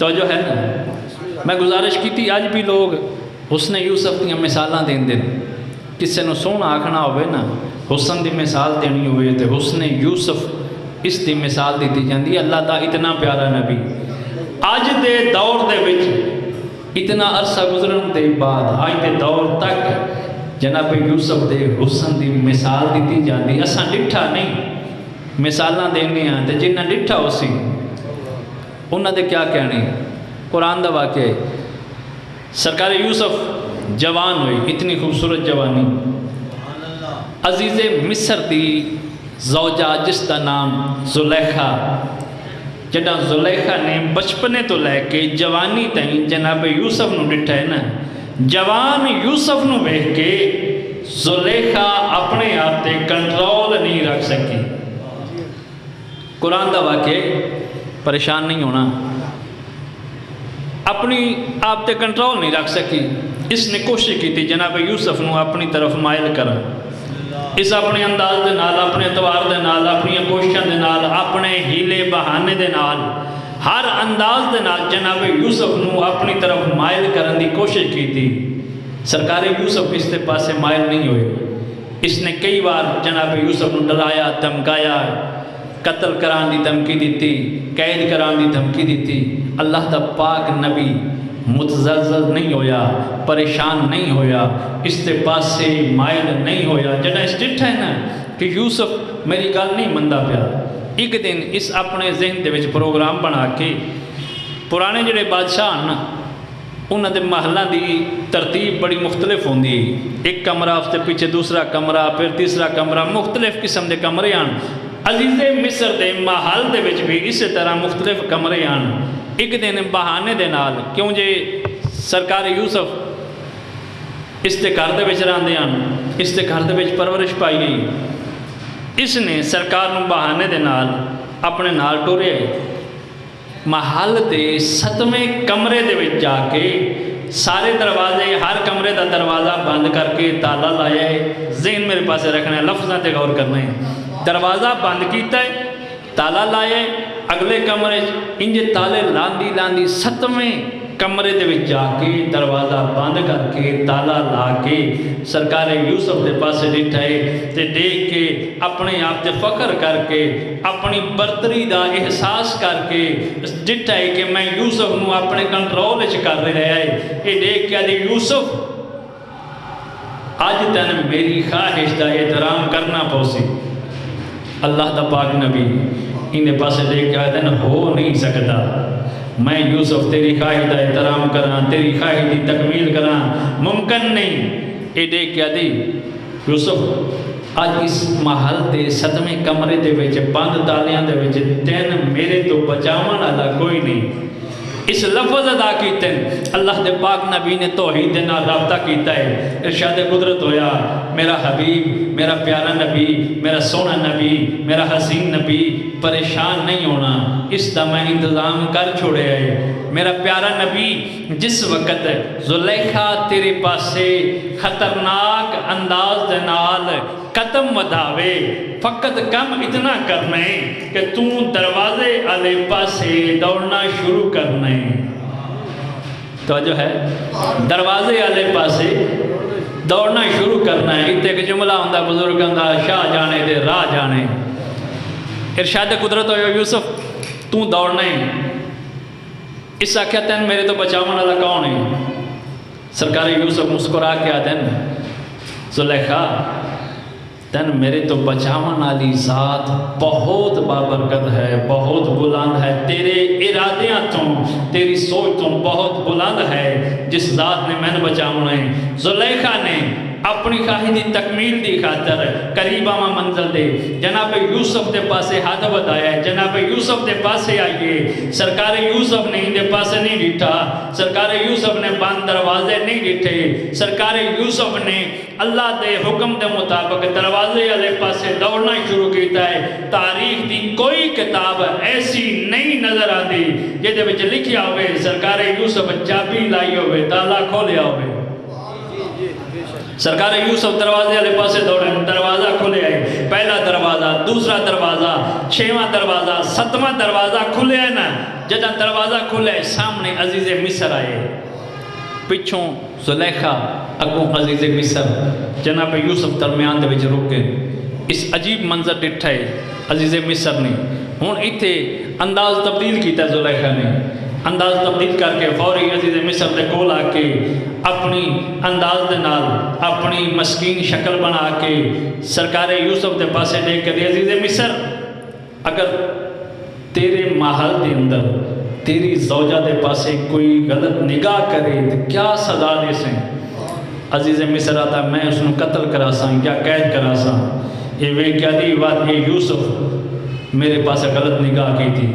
توجہ ہے نا؟ میں گزارش کی تھی اج بھی لوگ حسن یوسف دیا مثالاں دیندے نے. کسے نو سونا آکھنا ہوئے نا حسن دی مثال دینی ہوئے تو حسن یوسف اس دی مثال دیتی جاندی. اللہ دا اتنا پیارا نبی آج دے دور دے وچ اتنا عرصہ گزرن دے بعد آج دے دور تک جناب یوسف دے حسن دی مثال دیتی جاندی. اساں ڈٹھا نہیں مثالاں دینے ہیں تے جنہ ڈٹھا ہو سی انہاں دے کیا کہنے. قرآن دا واقعہ ہے سرکار یوسف جوان ہوئی اتنی خوبصورت جوانی. عزیز مصر دی زوجہ جس دا نام زلیخا جڑا زلیخا نے بچپنے تو لے کے جوانی تائیں جناب یوسف نو ڈٹھا ہے نا جوان یوسف نو بیٹھ کے زلیخا اپنے آپ تے کنٹرول نہیں رکھ سکی. قرآن دا واقعہ پریشان نہیں ہونا اپنی آپ تے کنٹرول نہیں رکھ سکی. اس نے کوشش کی تھی جناب یوسف نو اپنی طرف مائل کرا. اس اپنے انداز دے نال اپنے اعتبار دے نال اپنی کوششاں دے نال اپنے ہیلے بہانے دے نال ہر انداز دے نال جناب یوسف نو اپنی طرف مائل کرن دی کوشش کی تھی. سرکار یوسف اس دے پاسے مائل نہیں ہوئے. اس نے کئی بار جناب یوسف نو ڈرایا دھمکایا قتل کران دی دھمکی دیتی قید کران دی دھمکی دیتی. اللہ دا پاک نبی متزلزل نہیں ہویا پریشان نہیں ہویا اس دے پاسے مائل نہیں ہویا. جڑا اس ڈٹھا ہے نا کہ یوسف میری گل نہیں مندا پیا. ایک دن اس اپنے ذہن دے وچ پروگرام بنا کے پرانے جڑے بادشاہ نا انہاں دے محلاں دی ترتیب بڑی مختلف ہوندی. ایک کمرہ اس دے پیچھے دوسرا کمرہ پھر تیسرا کمرہ مختلف قسم دے کمرے آن. عزیز مصر دے محل دے وچ بھی اسی طرح مختلف کمرے آن. ایک دن بہانے دے نال کیوں جے سرکار یوسف اس دے گھر دے وچ رہندے ہن اس دے گھر دے وچ پرورش پائی گئی. اس نے سرکار نو بہانے دے نال اپنے نال ٹوریا محل دے 7ویں کمرے دے وچ جا کے سارے دروازے ہر کمرے دا دروازہ بند کر کے تالا لایا ہے. ذہن میرے پاسے رکھنا ہے لفظاں تے غور کرنا ہے. دروازہ بند کیتا ہے تالا لایا ہے. اگلے کمرے انجے تالے لاندی لاندی 7ویں کمرے دے وچ جا کے دروازہ بند کر کے تالا لا کے سرکار یوسف دے پاسے ڈٹھا ہے تے دیکھ کے اپنے آپ تے فخر کر کے اپنی برتری دا احساس کر کے ڈٹھا ہے کہ میں یوسف نو اپنے کنٹرول وچ کر رہا ہے. یہ دیکھ کے آدھی یوسف آج تن میری خواہش دا احترام کرنا پوسی. اللہ دا پاک نبی انہیں پاسے دیکھ کے آدھے ہو نہیں سکتا میں یوسف تیری خواہش دا احترام کرنا تیری خواہش دی تکمیل کرنا ممکن نہیں. یہ دیکھ کے آدھی یوسف آج اس محل دے 7ویں کمرے دے وچ بند تالیاں دے وچ تین میرے تو بچاون والا کوئی نہیں. اس لفظ ادا کیتے اللہ دے پاک نبی نے توحید دے نال رابطہ کیتا ہے. ارشاد قدرت ہویا میرا حبیب میرا پیارا نبی میرا سونا نبی میرا حسین نبی پریشان نہیں ہونا اس دا میں انتظام کر چھوڑے ہے. میرا پیارا نبی جس وقت زلیخا تیرے پاسے خطرناک انداز دے نال قدم ودھاوے فقط کم اتنا کرنا ہے کہ تو دروازے والے پاسے دوڑنا شروع کرنا ہے. توجہ ہے دروازے والے پاسے دوڑنا شروع کرنا ہے. اتنے ایک جملہ ہوندہ بزرگاں دا شاہ جانے دے راہ جانے. ارشاد قدرت ہو یوسف تو دوڑنا ہے. اس آکھیا تین میرے تو بچاون والا کون ہے. سرکار یوسف مسکرا کے آدھن زلیخا تن میرے تو بچاون والی ذات بہت بابرکت ہے بہت بلند ہے. تیرے ارادیاں تو تیری سوچ تو بہت بلند ہے جس ذات نے میں نے بچاؤنا ہے. زلیخا نے اپنی خواہش دی تکمیل دی خاطر قریب آما منزل دے جناب یوسف دے پاسے ہاتھ بتایا ہے. جناب یوسف دے پاسے آئیے. سرکار یوسف نے ان دے پاسے نہیں ڈٹھا. سرکار یوسف نے بند دروازے نہیں ڈٹھے. سرکار یوسف نے اللہ دے حکم دے مطابق دروازے والے پاسے دوڑنا شروع کیتا ہے. تاریخ دی کوئی کتاب ایسی نہیں نظر آتی جے دے وچ لکھیا ہوئے سرکار یوسف چابی لائی ہوئے تالا کھولیا ہوئے. سرکار یوسف دروازے والے پاسے دوڑے، دروازہ کھلے آئے، پہلا دروازہ، دوسرا دروازہ، 6واں دروازہ، 7واں دروازہ کھلے آئے نا، جدہ دروازہ کھلے آئے سامنے عزیز مصر آئے، پچھوں زلیخا، اگوں عزیز مصر، جناب یوسف درمیان دے وچ رک گئے۔ اس عجیب منظر ڈٹھا ہے عزیز مصر نے، ہون ایتھے انداز تبدیل کیتا زلیخا نے، انداز تبدیل کر کے فوری عزیز مصر دے کول آ کے اپنی انداز دے نال اپنی مسکین شکل بنا کے سرکار یوسف دے پاسے دیکھ کے عزیز مصر، اگر تیرے محل دے اندر تیری زوجہ دے پاسے کوئی غلط نگاہ کرے تو کیا سزا دے سیں؟ عزیز مصر آتا میں اس نے قتل کرا ساں یا قید کرا ساں؟ یہ وہ کیا دی بات یہ یوسف میرے پاسے غلط نگاہ کی تھی۔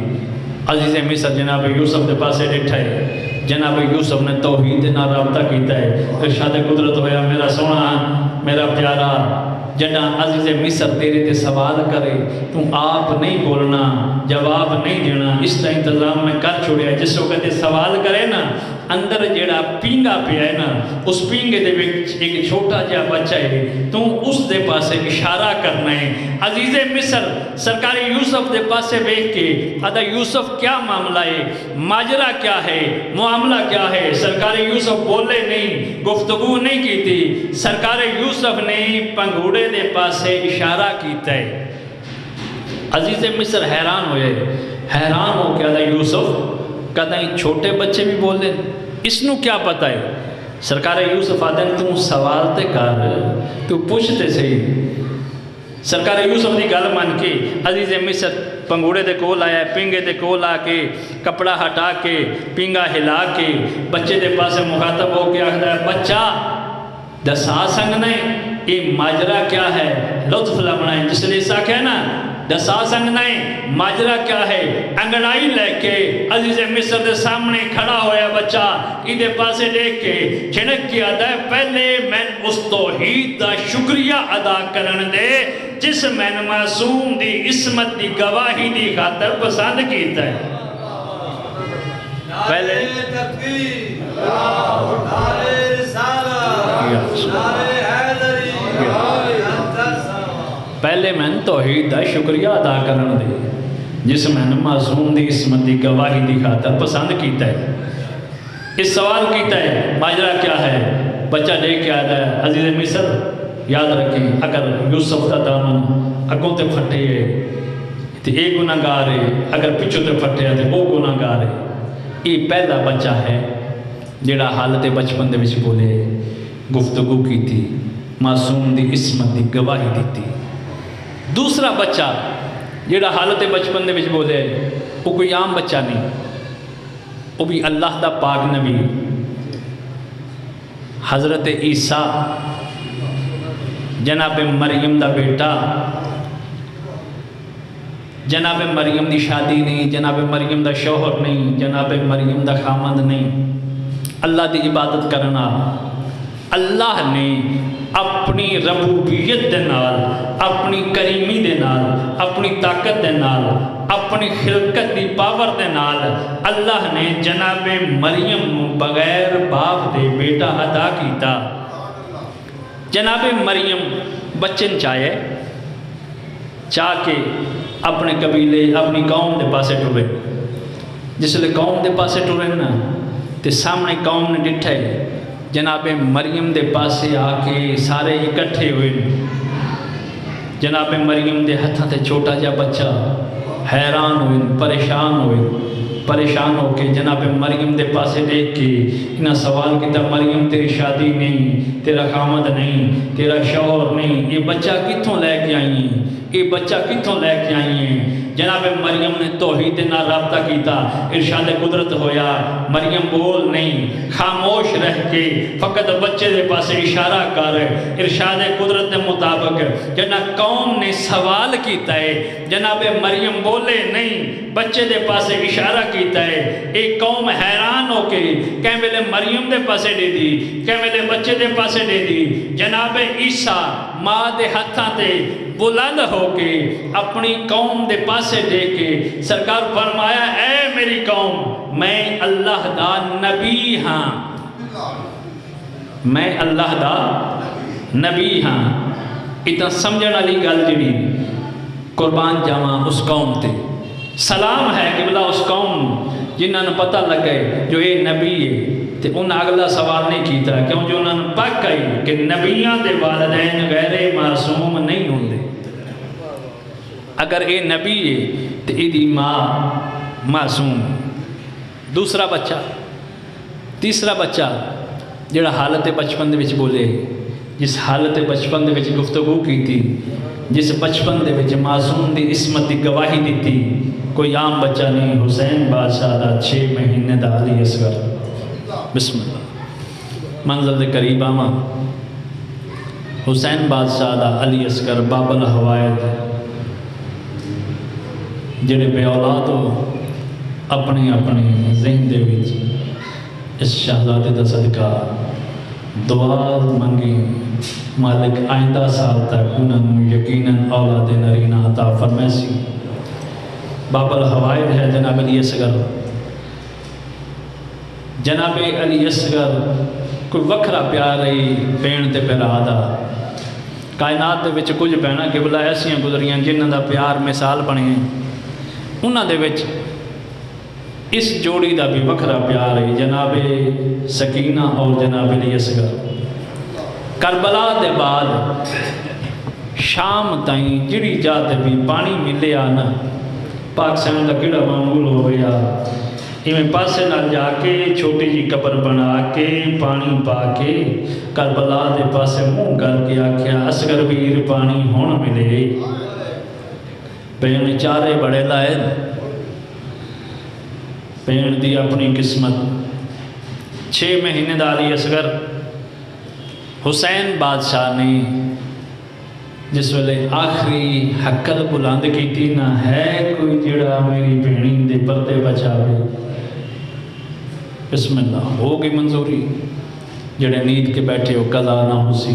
عزیز مصر جناب یوسف دے پاسے ڈٹھا ہے، جناب یوسف نے توحید نہ رابطہ کیتا ہے، ارشاد قدرت ہویا میرا سونا میرا پیارا، جنا عزیز مصر تیرے تے سوال کرے تو آپ نہیں بولنا، جواب نہیں دینا، اس کا انتظام میں کر چھوڑیا۔ جس وقت سوال کرے نا اندر جیڑا پینگا پیا ہے نا، اس پینگے دے وچ ایک چھوٹا جا بچہ ہے، تو اس دے پاسے اشارہ کرنا ہے۔ عزیز مصر سرکار یوسف دے پاسے بیٹھ کے آدھا یوسف کیا معاملہ ہے، ماجرا کیا ہے، معاملہ کیا ہے؟ سرکار یوسف بولے نہیں، گفتگو نہیں کی تھی، سرکار یوسف نے پنگوڑے دے پاسے اشارہ کیتا ہے۔ عزیز مصر حیران ہوئے، حیران ہو کے آدھا یوسف کہتا ہے چھوٹے بچے بھی بول دیں، اس نو کیا پتہ ہے؟ سرکار یوسف آدھے تم سوال تے کر، تو پوچھتے صحیح۔ سرکار یوسف دی گل مان کے عزیز مصر پنگوڑے دے کول آیا، پنگے دے کول آ کے کپڑا ہٹا کے پنگا ہلا کے بچے دے پاسے مخاطب ہو کے آخدا ہے بچہ دسا سنگنا ہے، یہ ماجرا کیا ہے؟ لطف لمنا ہے، جس لئے سا کہنا دسا سنگنا ہے، ماجرا کیا ہے؟ انگڑائی لے کے عزیز مصر دے سامنے کھڑا ہویا بچہ ادھے پاسے دیکھ کے چھنک کی آدھا ہے پہلے میں اس توحید دا شکریہ ادا کرن دے جس میں معصوم دی عصمت دی گواہی دی خاطر پسند کیتا ہے۔ پہلے پہلے میں توحید دا شکریہ ادا کرن دے جس میں معصوم دی عصمت دی گواہی دی خاطر پسند کیتا ہے۔ اس سوال کیتا ہے ماجرا کیا ہے؟ بچہ دیکھ کے آتا ہے عزیز مصر یاد رکھیں اگر یوسف دا دامن اگوں تے پھٹے ہے تو ایک گناہگار ہے، اگر پچھو تے پھٹے ہے تو وہ گناہگار ہے۔ یہ پہلا بچہ ہے جڑا حالت بچپن دے وچ بولے، گفتگو کی تھی، معصوم دی عصمت دی گواہی دیتی۔ دوسرا بچہ جڑا حالت بچپن دے وچ بولے وہ کوئی عام بچہ نہیں، وہ بھی اللہ دا پاک نبی حضرت عیسیٰ جناب مریم دا بیٹا۔ جناب مریم دی شادی نہیں، جناب مریم دا شوہر نہیں، جناب مریم دا خامند نہیں، اللہ دی عبادت کرنا۔ اللہ نے اپنی ربوبیت دے نال، اپنی کریمی دے نال، اپنی طاقت دے نال، اپنی خلقت دی پاور دے نال اللہ نے جناب مریم بغیر باپ دے بیٹا عطا کیتا۔ جناب مریم بچن چاہے چاہ کے اپنے قبیلے اپنی قوم دے پاسے ٹرے، جس لئے قوم دے پاسے ٹرے نا تے سامنے قوم نے ڈٹھا ہے جناب مریم دے پاسے آ کے سارے اکٹھے ہوئے، جناب مریم دے ہتھاں تے چھوٹا جا بچہ حیران ہوئے، پریشان ہو کے جناب مریم دے پاسے دیکھ کے انہاں سوال کیتا مریم تیری شادی نہیں، تیرا خامد نہیں، تیرا شوہر نہیں، یہ بچہ کتھوں لے کے آئی ہیں؟ یہ بچہ کتھوں لے کے آئی ہیں؟ جناب مریم نے توحید نہ رابطہ کیتا، ارشاد قدرت ہویا مریم بول نہیں، خاموش رہ کے فقط بچے دے پاسے اشارہ کر۔ ارشاد قدرت دے مطابق جناب قوم نے سوال کیتا ہے، جناب مریم بولے نہیں، بچے دے پاسے اشارہ کیتا ہے۔ ایک قوم حیران ہو کے کہیں ملے مریم دے پاسے دے دی، کہیں ملے بچے دے پاسے دے دی۔ جناب عیسیٰ ماں دے ہتھاں تے بلند ہو کے اپنی قوم دے پاسے دے کے سرکار فرمایا اے میری قوم میں اللہ دا نبی ہاں، میں اللہ دا نبی ہاں اتنا سمجھن والی گل جڑی قربان جاواں اس قوم تے سلام ہے قبلہ اس قوم جنہاں نے پتہ لگے جو یہ نبی ہے تے انہاں اگلا سوال نہیں کیتا کیوں جو انہاں نے پک گئی کہ نبیاں دے والدین غیر معصوم نہیں ہوندے اگر یہ نبی ہے تو یہ ماں معصوم دوسرا بچہ تیسرا بچہ جڑا حالت بچپن دے وچ بولے جس حالت بچپن دے وچ گفتگو کی تھی جس بچپن دے وچ معصوم دی عصمت دی گواہی دیتی کوئی عام بچہ نہیں حسین بادشاہ دا 6 مہینے دا علی اصغر بسم اللہ منزل دے قریب آواں حسین بادشاہ دا علی اصغر باب الحوائد جڑے بے اولاد ہو اپنے اپنے ذہن دے وچ اس شہزادے دا صدقہ دعا منگی مالک آئندہ سال تک انہوں یقیناً اولاد نرینہ عطا فرمیسی باب الحوائد ہے جناب علی اصغر جناب علی اصغر کوئی وکھرا پیار رہی بین تے پیرا دا کائنات دے وچ کچھ بہنا قبلہ ایسیاں گزریاں جنہاں دا پیار مثال بنے انہاں دے وچ اس جوڑی دا بھی وکھرا پیار ہے جناب سکینہ اور جناب علی اصغر کربلا دے بعد شام تائیں جڑی جاتے بھی پانی ملے آنا پاکستان دا کیڑا معمول ہو گیا میں پاسے نہ جا کے چھوٹی جی قبر بنا کے پانی پا کے کربلا دے پاسے منہ کر کے آکھیا اصغر ویر پانی ہون ملے بین چارے بڑے لائے بین دی اپنی قسمت 6 مہینے دا علی اصغر حسین بادشاہ نے جس ویلے آخری حقل بلند کیتی نہ ہے کوئی جڑا میری بہنی دے پردے بچاوے بسم اللہ ہو گئی منظوری جڑے نیند کے بیٹھے ہو قضا نہ ہو سی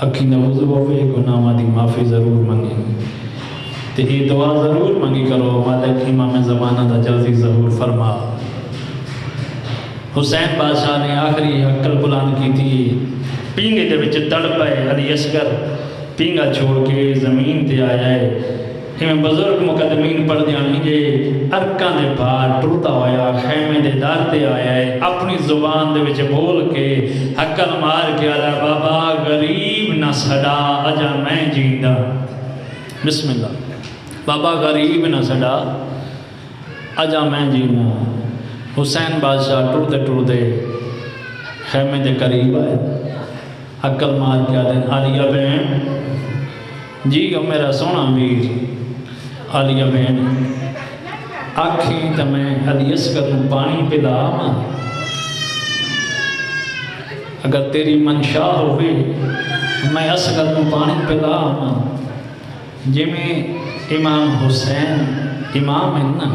اکھی نہ وضو ہوئے گناہ دی معافی ضرور منگی تو یہ دعا ضرور منگی کرو مالک امام زمانہ دا جلدی ضرور فرما حسین بادشاہ نے آخری حقل بلند کی تھی پینگے دے وچ تڑپ ہے علی اصغر پینگا چھوڑ کے زمین تے آیا ہے میں بزرگ مقدمین پڑھ دیانی جے ارکان دے پار ٹرتا ہویا خیمے دے دار تے آیا ہے اپنی زبان دے وچ بول کے حقل مار کے آلا بابا غریب نہ سڑا اجا میں جیندہ بسم اللہ بابا غریب نہ سڑا اجا میں جینا حسین بادشاہ ٹرتے خیمے دے قریب آئے حقل مار کے آلے عالیہ بہن جی میرا سونا ویر عالیہ بہن آکھیں تو میں علی اصغر پانی پلا اگر تیری منشا ہوئے میں اصغر پانی پلا جی میں امام حسین امام ہے نا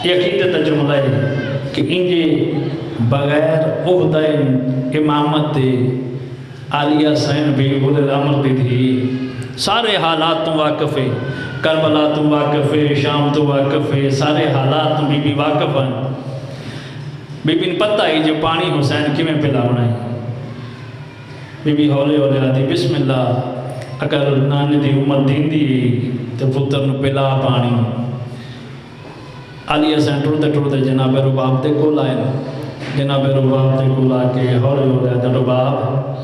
یہ عقیدت جملہ ہے کہ انجے بغیر عہدہ امامت عالیہ سین بھی اولے الامر دی تھی سارے حالات تو واقف ہے کربلا تو واقف ہے شام تو واقف ہے سارے حالات تو بھی واقف ہیں بی بی پتہ ہی جو پانی حسین کی میں پلا بنائی بی بی ہولے ہولے آتی بسم اللہ اگر نانے دی امت دین دی تو پتر نو پلا پانی علی حسین ٹرتے جناب رباب دے کو لائے جناب رباب دے کو لا کے ہولے ہولے آتا رباب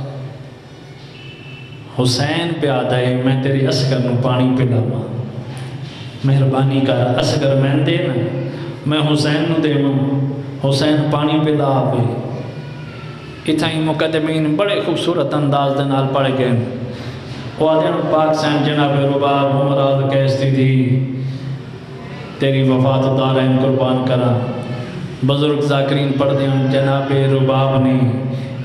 حسین پہ آتا ہے میں تیری اصغر نو پانی پلا مہربانی کر اصغر میں دینا میں حسین نو دے حسین پانی پلا آپے اتھائی مقدمین بڑے خوبصورت انداز دنال پڑھ گئے وہ آدھے پاک سین جناب رباب مراد کہستی تھی تیری وفات دارین قربان کرا بزرگ ذاکرین پڑھ دیں جناب رباب نے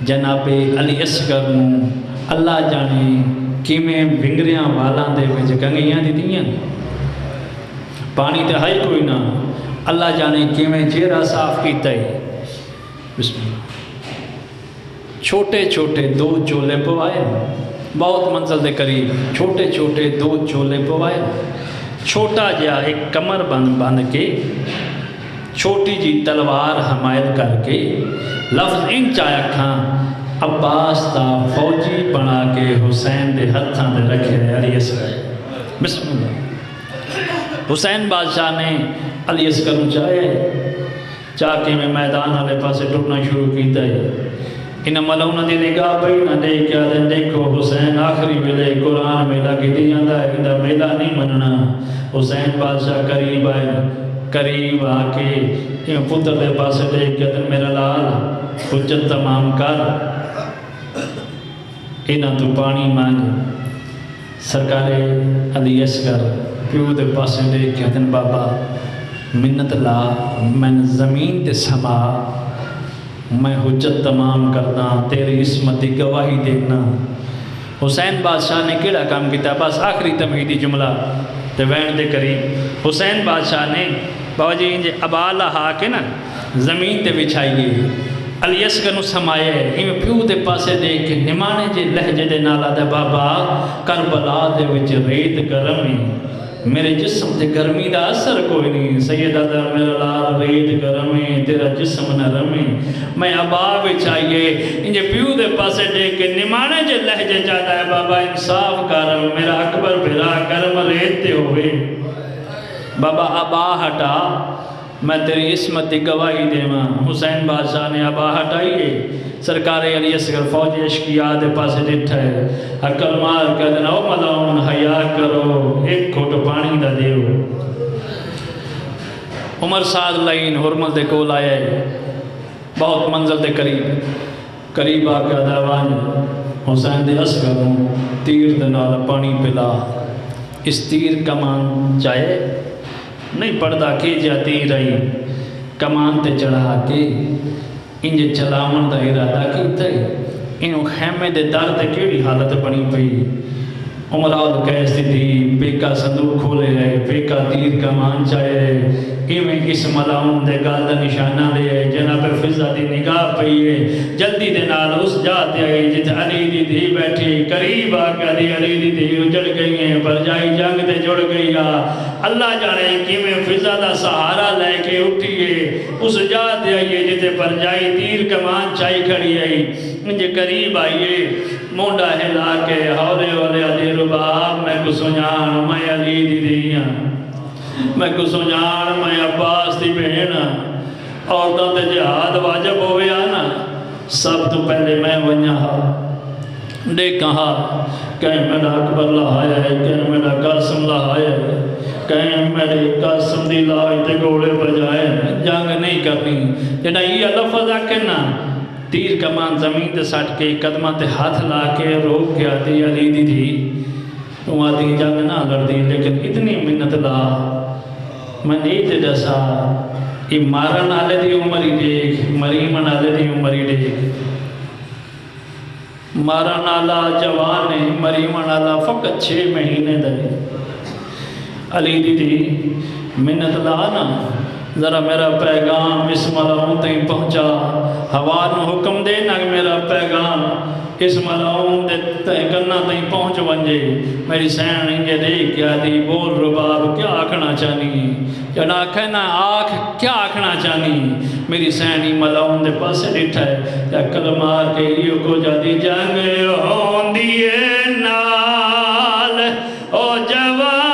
جناب علی اصغر نو اللہ جانے کی میں بھنگریاں والاں دے وچ کنگیاں دی دیاں پانی تے ہائی کوئی نہ اللہ جانے کی میں چہرہ صاف کیتا ہے بسم اللہ چھوٹے چھوٹے 2 چولے پوائے بہت منزل دے قریب چھوٹے چھوٹے 2 چولے پوائے چھوٹا جا ایک کمر بند کے چھوٹی جی تلوار حمایت کر کے لفظ ان چایا کھاں عباس دا فوجی بنا کے حسین دے ہتھاں دے رکھے علی اصغر بسم اللہ حسین بادشاہ نے علی اصغر چاہ کے میں میدان والے پاسے ٹرنا شروع کیتا ہے انہاں ملونہ دی نگاہ پئی نہ دیکھ کیا دیں دیکھو حسین آخری ویلے قرآن میلہ کی دی جاندہ ہے انہاں میلہ نہیں مننا حسین بادشاہ قریب آ کے پتر دے پاسے دیکھ کیا دیں میرا لال حجت تمام کر انہاں تو پانی مانگ سرکار علی اصغر پیو دے پاسے دیکھ کیا دیں بابا منت لا میں زمین تے سما میں حجت تمام کرنا تیری عصمت کی گواہی دینا حسین بادشاہ نے کیڑا کام کیتا بس آخری تمہیدی جملہ تے وین دے قریب حسین بادشاہ نے بابا جی انجے ابالا ہا کے نا زمین تے بچھائیے علی اصغر نو سمائے ایویں پیو دے پاسے دیکھ کے نمانے جے لہجے دے نالا دے بابا کربلا دے وچ ریت گرمی میرے جسم تے گرمی دا اثر کوئی نہیں سیدہ در میرا لال ریت گرمی تیرا جسم نہ رمی میں ابا بچائیے انجے پیو دے پاسے دیکھ کے نمانے جے لہجے چاہتا ہے بابا انصاف کرم میرا اکبر بھرا گرم ریتے ہوئے بابا ابا ہٹا میں تیری عصمت دی گواہی دے ماں حسین بادشاہ نے ابا ہٹائیے سرکار علی اصغر فوج اشکیا دے پاسے ڈٹھا ہے عقل مار کہہ دینا او ملاؤن حیا کرو ایک کھوٹ پانی دا دیو عمر سعد لائن حرمل دے کول آیا ہے بہت منزل دے قریب آکا دعوان حسین دے اصغر تیر دے نال پانی پلا اس تیر کمان چاہے نہیں پڑھدا کی جاتی رہی کمان تے چڑھا کے انجے چلاون دا ارادہ کیتا ہے انہوں خیمے دے در تے کیڑی حالت بنی پئی عمراد کیسی تھی بیکا صندوق کھولے رہے بیکا تیر کمان چاہے رہے ایویں اس ملاؤن دے گال دا نشانہ لے جناب فضا دی نگاہ پئیے جلدی دے نال اس جاتے آئے جت علی دی دی بیٹھی قریب آگا دی علی دی دی اجڑ گئی ہیں پر جائی جنگ دے جڑ گئی اللہ جانے کیویں فضا دا سہارا لے کے اٹھئیے اس جاتے آئیے جتے پر جائی تیر کمان چاہی کھڑی آئی انجے قریب آئیے مونڈا ہلا کے ہولے ہولے علی رباب میں کو سنجان میں علی دی دیاں میں کو سنجان میں عباس دی بہن عورتوں تے جہاد واجب ہوئے آنا سب تو پہلے میں ونیا دیکھا کہیں میرا اکبر لہایا ہے کہیں میرا قاسم لہایا ہے کہیں میرے قاسم دی لائی تے گوڑے بجائے جنگ نہیں کرنی جنہ یہ لفظ آکھنا تیر کمان زمین تے سٹ کے قدمہ تے ہاتھ لا کے روک کے آتی علی دی تھی تو آتی جنگ نہ لڑ دی لیکن اتنی منت لا میں نہیں تے جیسا یہ مارن آلے دی عمری دیکھ مریمن آلے دی عمری دیکھ مارن آلہ جوانے مریمن آلہ فقط 6 مہینے دے علی دی تھی منت لانا ذرا میرا پیغام اس ملاؤن تہیں پہنچا حوار نو حکم دینا کہ میرا پیغام اس ملاؤن تہیں کرنا تہیں پہنچ ونجے میری سین انجے دیکھ کیا دی بول رباب کیا آکھنا چاہنی یا نہ کہنا آکھ کیا آکھنا چاہنی میری سینی ملاؤن دے پاسے ڈٹھا ہے یا کلمار کے لیے کو جا دی جنگ ہون دیئے نال او جوان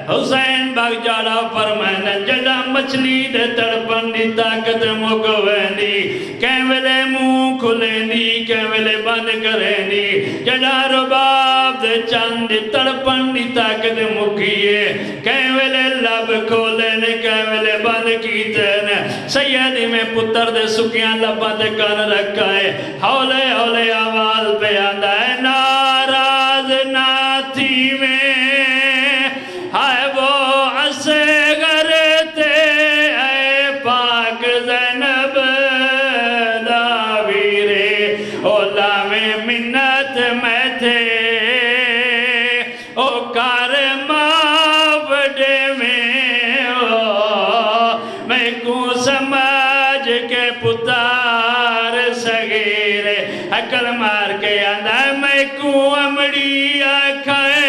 حسین باغ جاڑا فرمائنا جڑا مچھلی دے تڑپن دی طاقت مکوین دی کہیں ویلے منہ کھلیں دی کہیں ویلے بند کریں دی جڑا رباب دے چند دی تڑپن دی طاقت مکیے کہیں ویلے لب کھولیں کہیں ویلے بند کیتیں سیدی میں پتر دے سکیاں لبا دے کان رکھا ہے ہولے ہولے آواز پہ آدھا ہے ناراض نہ تھی میں ہائے وہ اصغر تے اے پائے کر بڑے میں میں کو سمجھ کے پتار صغیر عقل مار کے آدھا میں کو امڑی آکھائے